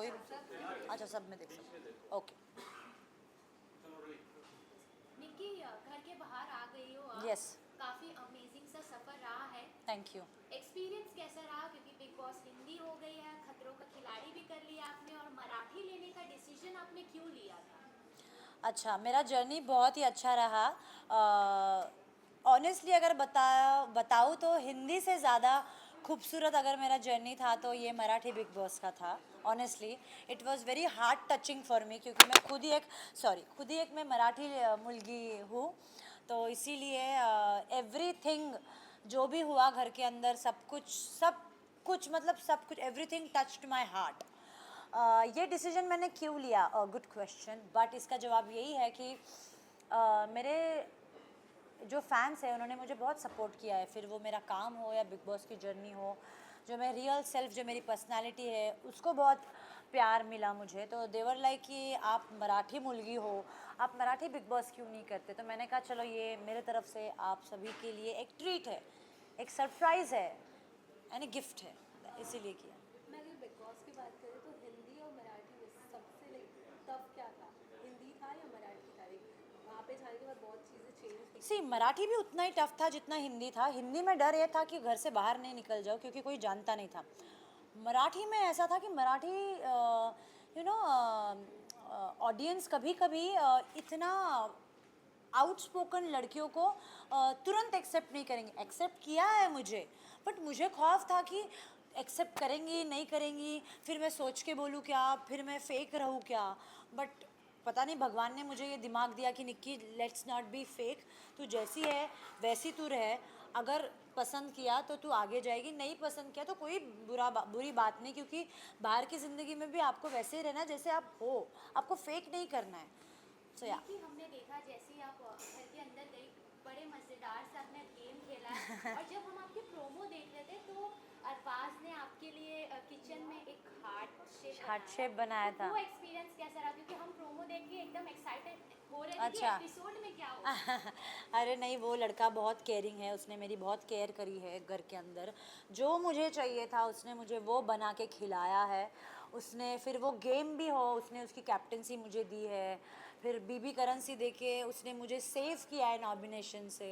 कोई अच्छा सब में देख सकते ओके निक्की घर के बाहर आ गई हो आप। यस काफी अमेजिंग सा सफर रहा है। थैंक यू एक्सपीरियंस कैसा रहा, क्योंकि बिग बॉस हिंदी हो गई है, खतरों का खिलाड़ी भी कर लिया आपने, और मराठी लेने का डिसीजन आपने क्यों लिया था? अच्छा मेरा जर्नी बहुत ही अच्छा रहा ऑनेस्टली अगर बताऊँ तो हिंदी से ज़्यादा खूबसूरत अगर मेरा जर्नी था तो ये मराठी बिग बॉस का था honestly it was very heart touching for me क्योंकि मैं खुद ही एक मैं मराठी मुलगी हूँ तो इसीलिए एवरीथिंग जो भी हुआ घर के अंदर सब कुछ मतलब सब कुछ एवरीथिंग टच्ड माय हार्ट ये डिसीजन मैंने क्यों लिया गुड क्वेश्चन बट इसका जवाब यही है कि मेरे जो फैंस हैं उन्होंने मुझे बहुत सपोर्ट किया है फिर वो मेरा काम हो या बिग बॉस की जर्नी हो जो मैं रियल सेल्फ जो मेरी पर्सनालिटी है उसको बहुत प्यार मिला मुझे तो देवर लाइक कि आप मराठी मुलगी हो आप मराठी बिग बॉस क्यों नहीं करते तो मैंने कहा चलो ये मेरे तरफ से आप सभी के लिए एक ट्रीट है एक सरप्राइज़ है यानी गिफ्ट है इसीलिए किया मैं अगर बिग बॉस की बात करें तो हिंदी और मराठी में सबसे टफ क्या था, हिंदी था या मराठी था? वहाँ पे जाने के बाद बहुत चीज़ें चेंज थी। सी मराठी भी उतना ही टफ था जितना हिंदी था हिंदी में डर ये था कि घर से बाहर नहीं निकल जाओ क्योंकि कोई जानता नहीं था मराठी में ऐसा था कि मराठी यू नो ऑडियंस कभी कभी इतना आउटस्पोकन लड़कियों को तुरंत एक्सेप्ट नहीं करेंगे एक्सेप्ट किया है मुझे बट मुझे खौफ था कि एक्सेप्ट करेंगी नहीं करेंगी फिर मैं सोच के बोलूँ क्या फिर मैं फेक रहूँ क्या बट पता नहीं भगवान ने मुझे ये दिमाग दिया कि Nikki let's not be fake तू जैसी है वैसी तू रह अगर पसंद किया तो तू आगे जाएगी नहीं पसंद किया तो कोई बुरी बात नहीं क्योंकि बाहर की ज़िंदगी में भी आपको वैसे ही रहना जैसे आप हो आपको फेक नहीं करना है सो या निक्की हमने देखा जैसे ही आप घर के अंदर गई, बड़े मजेदार से आपने गेम खेला है। और जब हम आपके प्रोमो देख रहे थे तो अरबाज ने आपके लिए किचन में एक हार्ट शेप बनाया तो था वो एक्सपीरियंस कैसा रहा, क्योंकि हम प्रोमो देख के एकदम एक्साइटेड हो रहे थे कि अच्छा एपिसोड में क्या होगा। अरे नहीं वो लड़का बहुत केयरिंग है उसने मेरी बहुत केयर करी है घर के अंदर जो मुझे चाहिए था उसने मुझे वो बना के खिलाया है उसने फिर वो गेम भी हो उसने उसकी कैप्टनसी मुझे दी है फिर बीबी करेंसी दे के उसने मुझे सेव किया है नॉमिनेशन से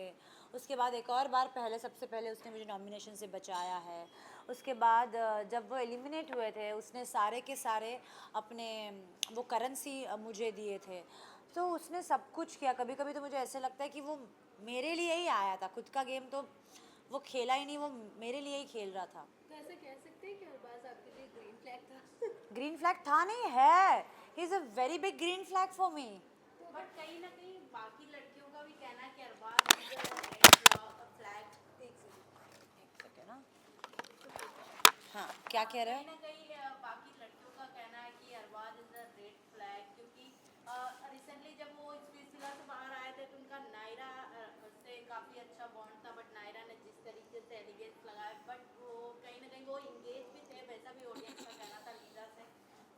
उसके बाद एक और बार सबसे पहले उसने मुझे नॉमिनेशन से बचाया है उसके बाद जब वो एलिमिनेट हुए थे उसने सारे के सारे अपने वो करेंसी मुझे दिए थे तो उसने सब कुछ किया कभी कभी तो मुझे ऐसे लगता है कि वो मेरे लिए ही आया था खुद का गेम तो वो खेला ही नहीं वो मेरे लिए ही खेल रहा था तो ऐसा कह सकते हैं कि अरबाज आपके लिए ग्रीन फ्लैग था। ग्रीन फ्लैग था नहीं है he is a very big green flag for me but कहीं ना कहीं बाकी लड़कियों का भी कहना है कि अरबाज इज रेड फ्लैग। एक सेकंड। एक सेकेंड ना हाँ क्या कह रहे कहीं हो ना कहीं बाकी लड़कियों का कहना है कि Arbaaz is a red flag, क्योंकि रिसेंटली जब वो स्पीच विला से बाहर आए थे तो उनका नायरा से काफ़ी अच्छा बॉन्ड था, बट नायरा ने जिस तरीके से एलिगेंस लगाए, बट वो कहीं ना कहीं वो इंगेज भी थे, वैसा भी ऑडियंस का कहना था लीजा से।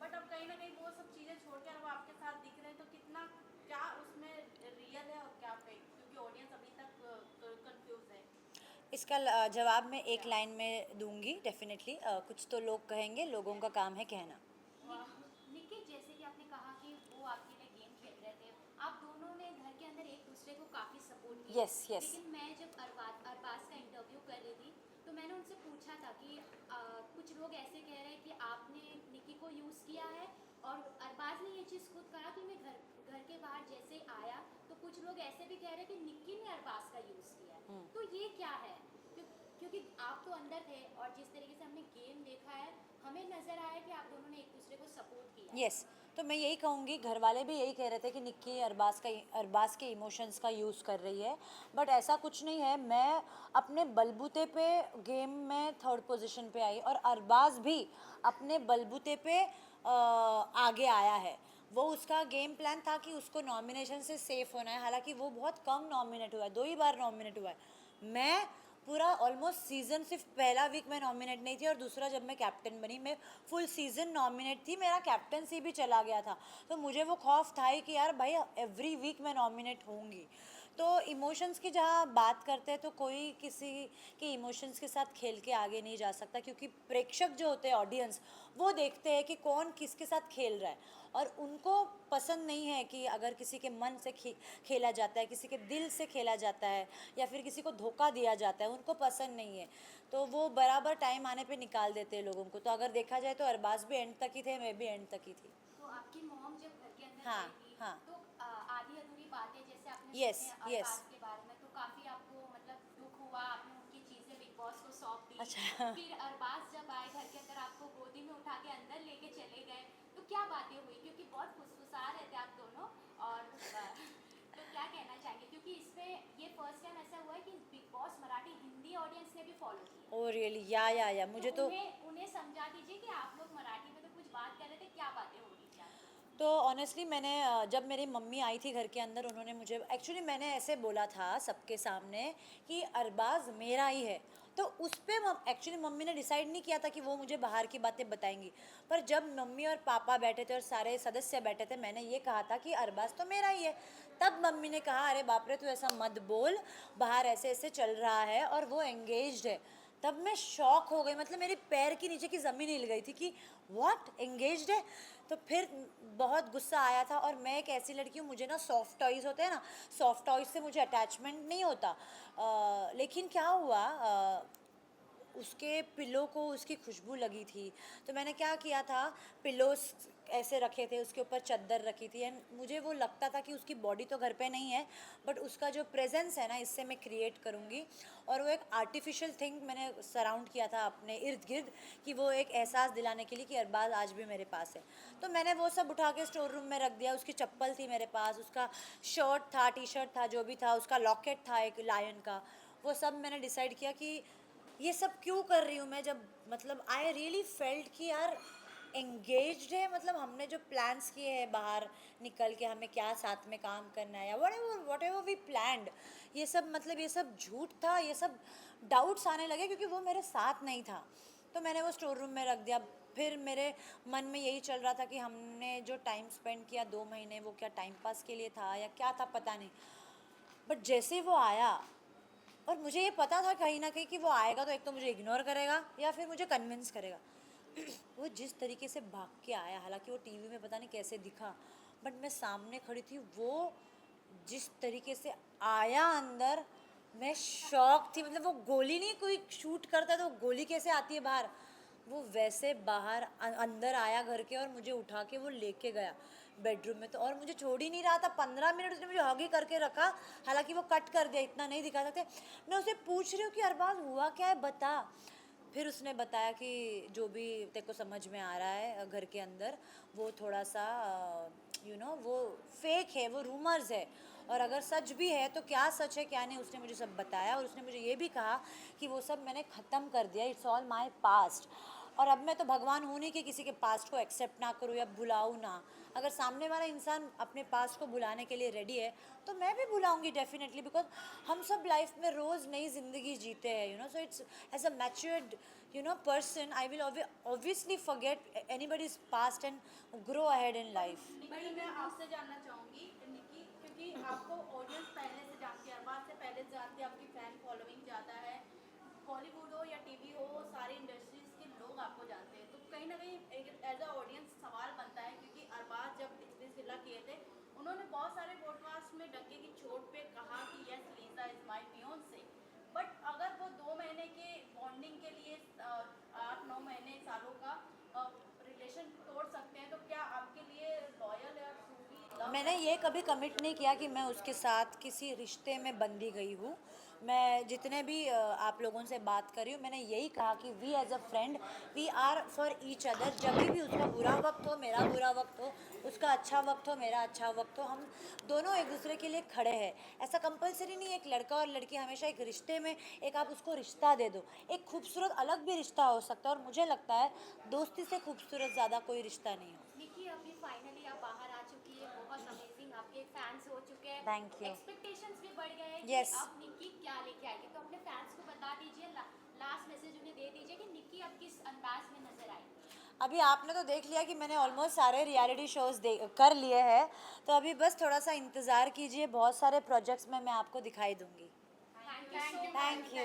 बट अब कहीं ना कहीं वो सब चीज़ें छोड़कर वो आपके साथ दिख रहे हैं, तो कितना क्या उसमें रियल है और क्या फेक, क्योंकि ऑडियंस अभी तक कंफ्यूज है। इसका जवाब मैं एक लाइन में दूंगी डेफिनेटली कुछ तो लोग कहेंगे लोगों का काम है कहना निक्की जैसे कि आपने कहा कि वो आपके लिए गेम खेल रहे थे, आप दोनों ने घर के अंदर एक दूसरे को काफ़ी सपोर्ट किया। यस यस लेकिन मैं जब अरबाज का इंटरव्यू कर रही थी तो मैंने उनसे पूछा था कि कुछ लोग ऐसे कह रहे हैं कि आपने निक्की को यूज़ किया है, और अरबाज ने ये चीज़ खुद कहा कि मैं घर के बाहर जैसे आया तो कुछ लोग ऐसे भी कह रहे हैं कि निक्की ने अरबाज का यूज़ किया है। तो ये क्या है? क्योंकि आप तो अंदर थे और जिस तरीके से हमने गेम देखा है हमें नज़र आया कि आप दोनों ने एक दूसरे को सपोर्ट किया। यस तो मैं यही कहूँगी घर वाले भी यही कह रहे थे कि निक्की अरबाज के इमोशंस का यूज़ कर रही है बट ऐसा कुछ नहीं है मैं अपने बलबूते पे गेम में थर्ड पोजीशन पे आई और अरबाज भी अपने बलबूते पे आगे आया है वो उसका गेम प्लान था कि उसको नॉमिनेशन से सेफ होना है हालांकि वो बहुत कम नॉमिनेट हुआ है 2 ही बार नॉमिनेट हुआ है मैं पूरा ऑलमोस्ट सीज़न सिर्फ पहला वीक में नॉमिनेट नहीं थी और दूसरा जब मैं कैप्टन बनी मैं फुल सीज़न नॉमिनेट थी मेरा कैप्टनसी भी चला गया था तो मुझे वो खौफ था ही कि यार भाई एवरी वीक मैं नॉमिनेट होंगी तो इमोशंस की जहाँ बात करते हैं तो कोई किसी के इमोशंस के साथ खेल के आगे नहीं जा सकता, क्योंकि प्रेक्षक जो होते हैं, ऑडियंस, वो देखते हैं कि कौन किसके साथ खेल रहा है, और उनको पसंद नहीं है कि अगर किसी के मन से खेला जाता है, किसी के दिल से खेला जाता है, या फिर किसी को धोखा दिया जाता है, उनको पसंद नहीं है। तो वो बराबर टाइम आने पे निकाल देते हैं लोगों को। तो अगर देखा जाए तो अरबाज भी एंड तक ही थे, मैं भी एंड तक ही थी। तो आपकी मॉम जब घर के अंदर हाँ, गई थी, हाँ। तो आधी अधूरी बातें जैसे आपने Yes, सुने yes. अरबाज के बारे में, तो काफ़ी आपको मतलब दुख हुआ, आपने उनकी चीज़ें बिग बॉस को सौंप दी। अच्छा। फिर अरबाज जब आए घर के अंदर, आपको गोदी में उठा के अंदर लेके चले गए, तो क्या बातें हुई? क्योंकि बहुत फुसफुसा रहे थे आप दोनों। और तो क्या कहना चाहेंगे, क्योंकि इसमें ये फर्स्ट टाइम ऐसा हुआ है कि big boss Marathi Hindi audience ने भी फॉलो किया। Oh really? या मुझे तो उन्हें समझा दीजिए कि आप लोग मराठी में तो कुछ बात कर रहे थे, क्या बातें हो रही थी आप लोग? तो ऑनेस्टली मैंने जब मेरी मम्मी आई थी घर के अंदर, उन्होंने मुझे एक्चुअली, मैंने ऐसे बोला था सबके सामने कि अरबाज मेरा ही है। तो उस पर एक्चुअली मम्मी ने डिसाइड नहीं किया था कि वो मुझे बाहर की बातें बताएंगी, पर जब मम्मी और पापा बैठे थे और सारे सदस्य बैठे थे, मैंने ये कहा था कि अरबाज तो मेरा ही है। तब मम्मी ने कहा, अरे बाप रे, तू ऐसा मत बोल, बाहर ऐसे ऐसे चल रहा है और वो एंगेज्ड है। तब मैं शॉक हो गई, मतलब मेरे पैर के नीचे की ज़मीन हिल गई थी कि व्हाट, एंगेज्ड है? तो फिर बहुत गुस्सा आया था। और मैं एक ऐसी लड़की हूँ, मुझे ना सॉफ्ट टॉयज़ होते हैं ना, सॉफ्ट टॉयज़ से मुझे अटैचमेंट नहीं होता। लेकिन क्या हुआ, उसके पिलो को उसकी खुशबू लगी थी। तो मैंने क्या किया था, पिलोस ऐसे रखे थे, उसके ऊपर चादर रखी थी, एंड मुझे वो लगता था कि उसकी बॉडी तो घर पे नहीं है, बट उसका जो प्रेजेंस है ना, इससे मैं क्रिएट करूँगी। और वो एक आर्टिफिशियल थिंग मैंने सराउंड किया था अपने इर्द गिर्द, कि वो एक एहसास दिलाने के लिए कि अरबाज आज भी मेरे पास है। तो मैंने वो सब उठा के स्टोर रूम में रख दिया। उसकी चप्पल थी मेरे पास, उसका शर्ट था, टी शर्ट था, जो भी था, उसका लॉकेट था एक लायन का, वो सब मैंने डिसाइड किया कि ये सब क्यों कर रही हूँ मैं, जब मतलब आई रियली फेल्ट कि यार एंगेज्ड है, मतलब हमने जो प्लान्स किए हैं बाहर निकल के, हमें क्या साथ में काम करना है, या वट एवर वी प्लान्ड, ये सब मतलब ये सब झूठ था, ये सब डाउट्स आने लगे क्योंकि वो मेरे साथ नहीं था। तो मैंने वो स्टोर रूम में रख दिया। फिर मेरे मन में यही चल रहा था कि हमने जो टाइम स्पेंड किया 2 महीने, वो क्या टाइम पास के लिए था या क्या था, पता नहीं। बट जैसे वो आया, और मुझे ये पता था कहीं ना कहीं कि वो आएगा तो एक तो मुझे इग्नोर करेगा या फिर मुझे कन्विंस करेगा। वो जिस तरीके से भाग के आया, हालांकि वो टीवी में पता नहीं कैसे दिखा, बट मैं सामने खड़ी थी, वो जिस तरीके से आया अंदर, मैं शॉक थी। मतलब वो गोली नहीं, कोई शूट करता है तो गोली कैसे आती है बाहर, वो वैसे बाहर अंदर आया घर के, और मुझे उठा के वो लेके गया बेडरूम में। तो और मुझे छोड़ ही नहीं रहा था, 15 मिनट उसने मुझे हग ही करके रखा। हालांकि वो कट कर दिया, इतना नहीं दिखा सकते। मैं उसे पूछ रही हूँ कि अरबाज हुआ क्या है, बता। फिर उसने बताया कि जो भी तेरे को समझ में आ रहा है घर के अंदर, वो थोड़ा सा वो फेक है, वो रूमर्स है, और अगर सच भी है तो क्या सच है क्या नहीं, उसने मुझे सब बताया। और उसने मुझे ये भी कहा कि वो सब मैंने ख़त्म कर दिया, इट्स ऑल माई पास्ट। और अब मैं तो भगवान हूँ नहीं कि किसी के पास्ट को एक्सेप्ट ना करूँ या भुलाऊँ ना। अगर सामने वाला इंसान अपने पास्ट को भुलाने के लिए रेडी है तो मैं भी भुलाऊँगी डेफिनेटली, बिकॉज हम सब लाइफ में रोज़ नई ज़िंदगी जीते हैं, so it's as a matured person, I will obviously forget anybody's past and grow ahead in life. निकी, मैं आपसे जानना चाहूँगी निकी, क्योंकि आपको ऑडियंस पहले से जानती है, अरबाज से पहले से जानती है, आपकी फ़ैन फॉलोइंग ज़्यादा है, बॉलीवुड हो या टीवी हो, सारी इंडस्ट्रीज़ के लोग आपको जानते हैं। तो कहीं ना कहीं एक एज अ ऑडियंस सवाल बनता है, क्योंकि अरबाज जब स्पीच विला किए थे, उन्होंने बहुत सारे पॉडकास्ट में डंके की चोट पे कहा कि yes Lisa is my fiancee. But अगर वो 2 महीने के बॉन्डिंग के लिए 8-9 महीने सालों का रिलेशन तोड़ सकते हैं, तो क्या आपके लिए लॉयल या ट्रूली लव मैंने ये कभी कमिट नहीं किया कि मैं उसके साथ किसी रिश्ते में बंधी गई हूँ। मैं जितने भी आप लोगों से बात कर रही हूँ, मैंने यही कहा कि we as a friend, we are for each other. जब भी उसका बुरा वक्त हो, मेरा बुरा वक्त हो, उसका अच्छा वक्त हो, मेरा अच्छा वक्त हो, हम दोनों एक दूसरे के लिए खड़े हैं। ऐसा कंपलसरी नहीं है एक लड़का और लड़की हमेशा एक रिश्ते में, एक आप उसको रिश्ता दे दो, एक खूबसूरत अलग भी रिश्ता हो सकता है। और मुझे लगता है दोस्ती से खूबसूरत ज़्यादा कोई रिश्ता नहीं हो। निकी, अभी फाइनली आप बाहर आ चुकी है, बहुत अमेजिंग, आपके फैंस हो चुके हैं, Thank you. एक्सपेक्टेशंस भी बढ़ गए हैं कि Yes. अब निकी क्या लेके आएगी। तो अपने फैंस को बता दीजिए, लास्ट मैसेज उन्हें दे दीजिए कि निकी अब किस अंदाज में नजर आएगी। अभी आपने तो देख लिया कि मैंने ऑलमोस्ट सारे रियलिटी शोज कर लिए हैं, तो अभी बस थोड़ा सा इंतज़ार कीजिए, बहुत सारे प्रोजेक्ट्स में मैं आपको दिखाई दूंगी. Thank you.